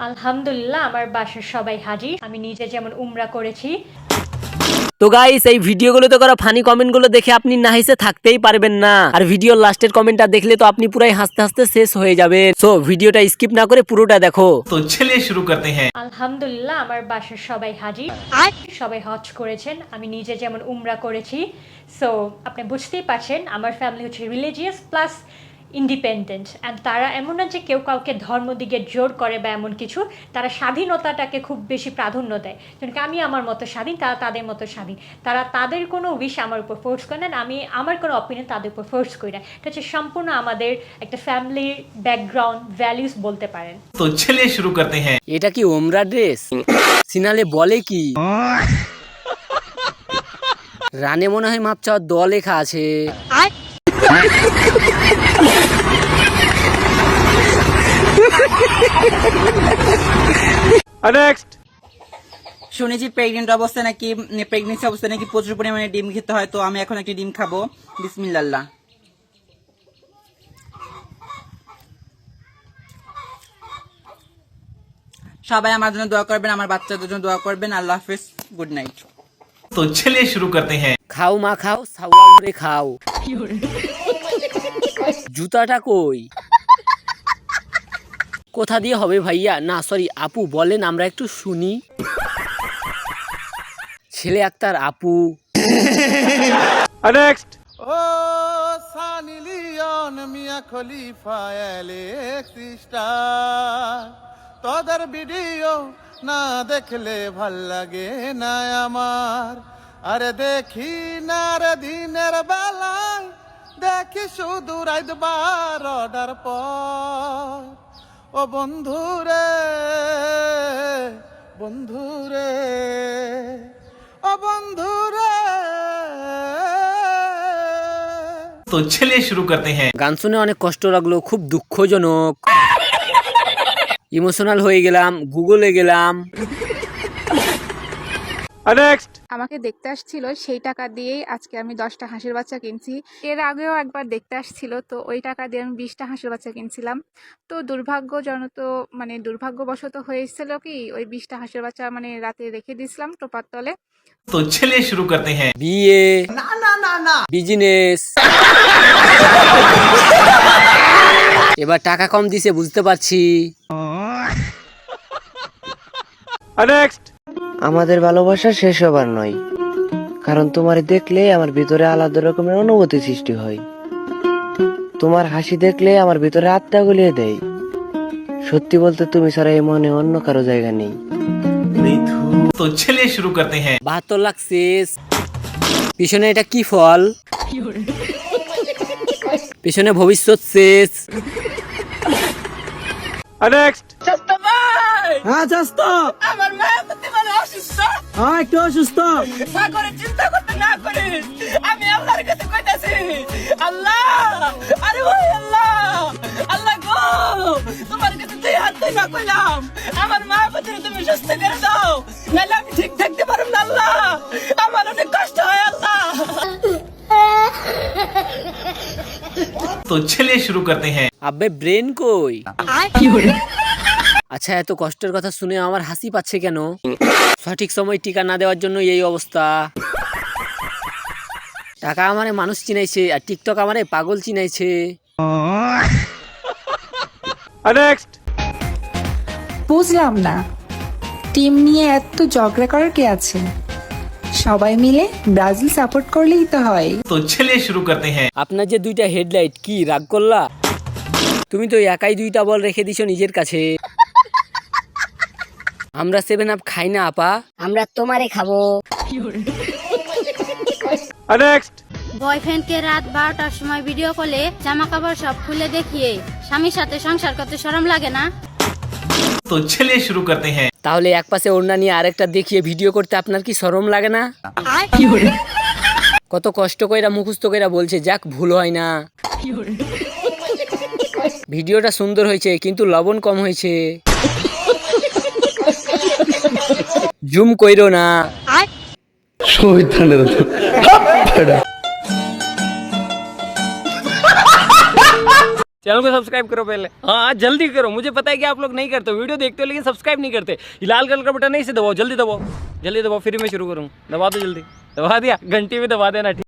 আলহামদুলিল্লাহ আমার বাসার সবাই হাজির। আমি নিজে যেমন উমরা করেছি। তো গাইস এই ভিডিওগুলোতে করা ফানি কমেন্টগুলো দেখে আপনি না হেসে থাকতেই পারবেন না, আর ভিডিওর লাস্টের কমেন্টটা দেখলে তো আপনি পুরাই হাসতে হাসতে শেষ হয়ে যাবেন। সো ভিডিওটা স্কিপ না করে পুরোটা দেখো। तो चलिए शुरू करते हैं। আলহামদুলিল্লাহ আমার বাসার সবাই হাজির। সবাই হজ করেছেন, আমি নিজে যেমন উমরা করেছি। সো আপনি বুঝতেই পারছেন আমার ফ্যামিলি হচ্ছে রিলিজিয়াস প্লাস ইন্ডিপেন্ডেন্ট, অ্যান্ড তারা এমন না যে কেউ কাউকে ধর্ম দিকে জোর করে বা এমন কিছু। তারা স্বাধীনতাটাকে খুব বেশি প্রাধান্য দেয়, যেমন আমি আমার মতো স্বাধীন, তারা তাদের মতো স্বাধীন। তারা তাদের কোনো উইশ আমার উপর ফোর্স করে না, আমি আমার কোনো অপিনিয়ন তাদের উপর ফোর্স করি না। এটা হচ্ছে সম্পূর্ণ আমাদের একটা ফ্যামিলির ব্যাকগ্রাউন্ড ভ্যালিউস বলতে পারেন। तो चलिए शुरू करते हैं। এটা কি ওমরা ড্রেস? সিনালে বলে কি রানে মনে হয় মাপ চাওয়ার দল লেখা আছে। শুনেছি প্রেগনেন্ট অবস্থায় নাকি প্রেগনেন্সি অবস্থায় নাকি প্রচুর পরিমাণে ডিম খেতে হয়, তো আমি এখন একটি ডিম খাবো। বিসমিল্লাহ। সবাই আমার জন্য দোয়া করবেন, আমার বাচ্চাদের জন্য দোয়া করবেন। আল্লাহ হাফেজ, গুড নাইট। तो चलिए शुरू करते हैं। খাও মা খাও, সাওয়া করে খাও। জুতাটা কই? কোথা দিয়ে হবে ভাইয়া? না সরি আপু, বলেন আমরা একটু শুনি। ছেলে আক্তার আপু। ও সানি লিওন মিয়া খলিফা এলেক্সিস্টার, তোদের ভিডিও না দেখলে ভাল লাগে না আমার। আরে দেখি না রে দিনের বেলায়, দেখি শুধু রাত 12টার পর। ও বন্ধুরে বন্ধুরে ও বন্ধুরে। तो चलिए शुरू करते हैं। গান শুনে অনেক কষ্ট লাগলো, খুব দুঃখজনক। ইমোশনাল হয়ে গেলাম, গুগলে গেলাম। আমাকে দেখতে আসছিল, সেই টাকা দিয়েই আজকে আমি 10টা হাঁসের বাচ্চা কিনছি। এর আগেও একবার দেখতে আসছিল, তো ওই টাকা দিয়ে আমি 20টা হাঁসের বাচ্চা কিনছিলাম। তো দুর্ভাগ্যবশত হয়েছিল কি, ওই 20টা হাঁসের বাচ্চা রাতে রেখে দিয়েছিলাম টোপার তলে। तो चलिए शुरू करते हैं। বিয়ে বিজনেস। এবার টাকা কম দিছে বুঝতে পারছি। আমাদের ভালোবাসা শেষ হবার নয়, কারণ তোমার দেখলে আমার ভিতরে আলাদা রকমের অনুভূতি সৃষ্টি হয়। তোমার হাসি দেখলে আমার ভিতরে আত্মা গলিয়ে দেয়। সত্যি বলতে তুমি ছাড়া এই মনে অন্য কারো জায়গা নেই। तो चलिए शुरू करते हैं। 72 লাখ শেষ। পিছনে এটা কি ফল? পিছনে ভবিষ্যৎ শেষ। আমার মা অসুস্থ, একটু অসুস্থ। করে চিন্তা করতে না করে আমি আল্লাহর কাছে কইতাছি, আল্লাহ, আরে ভাই আল্লাহ, আল্লাহ গো, তোমার কাছে দুই হাত ধরে কইলাম আমার মা বাচ্চাকে তুমি সুস্থ করে দাও, নাহলে আমি ঠিক থাকতে পারব না আল্লাহ, আমার অনেক কষ্ট হয় আল্লাহ। तो चलिए शुरू करते हैं। আবে ব্রেন কই? আচ্ছা এত কষ্টের কথা শুনে আমার হাসি পাচ্ছে কেন? সঠিক সময় টিকা না দেওয়ার জন্য এই অবস্থা। টাকা আমারে মানুষ চিনাইছে, আর টিকটক আমারে পাগল চিনাইছে। বুঝলাম না, টিম নিয়ে এত ঝগড়া করার কে আছে? সবাই মিলে ব্রাজিল সাপোর্ট করলেই তো হয়। तो चलिए शुरू करते हैं। আপনার যে দুইটা হেডলাইট, কি রাগ করলা? তুমি তো একাই 2টা বল রেখে দিছো নিজের কাছে। আমরা 7 আপ খাই না আপা, আমরা তোমারে খাবো। বয়ফ্রেন্ডকে রাত 12টার সময় ভিডিও কলে জামা কাপড় সব খুলে দেখিয়ে স্বামীর সাথে সংসার করতে শরম লাগে না? तो चलिए शुरू करते हैं। তাহলে এক পাশে ওড়না নিয়ে আরেকটা দেখিয়ে ভিডিও করতে আপনার কি শরম লাগে না? কত কষ্ট কইরা মুখস্থ কইরা বলছে, যাক ভুল হয় না। ভিডিওটা সুন্দর হয়েছে কিন্তু লবণ কম হয়েছে। জুম কইরো না। चैनल को सब्सक्राइब करो पहले। हाँ जल्दी करो, मुझे पता है कि आप लोग नहीं करते, वीडियो देखते हो लेकिन सब्सक्राइब नहीं करते। ये लाल कलर का बटन नहीं से दबाओ, जल्दी दबाओ, जल्दी दबाओ, फिर मैं शुरू करूँ। दबा दो जल्दी, दबा दिया, घंटी में दबा देना।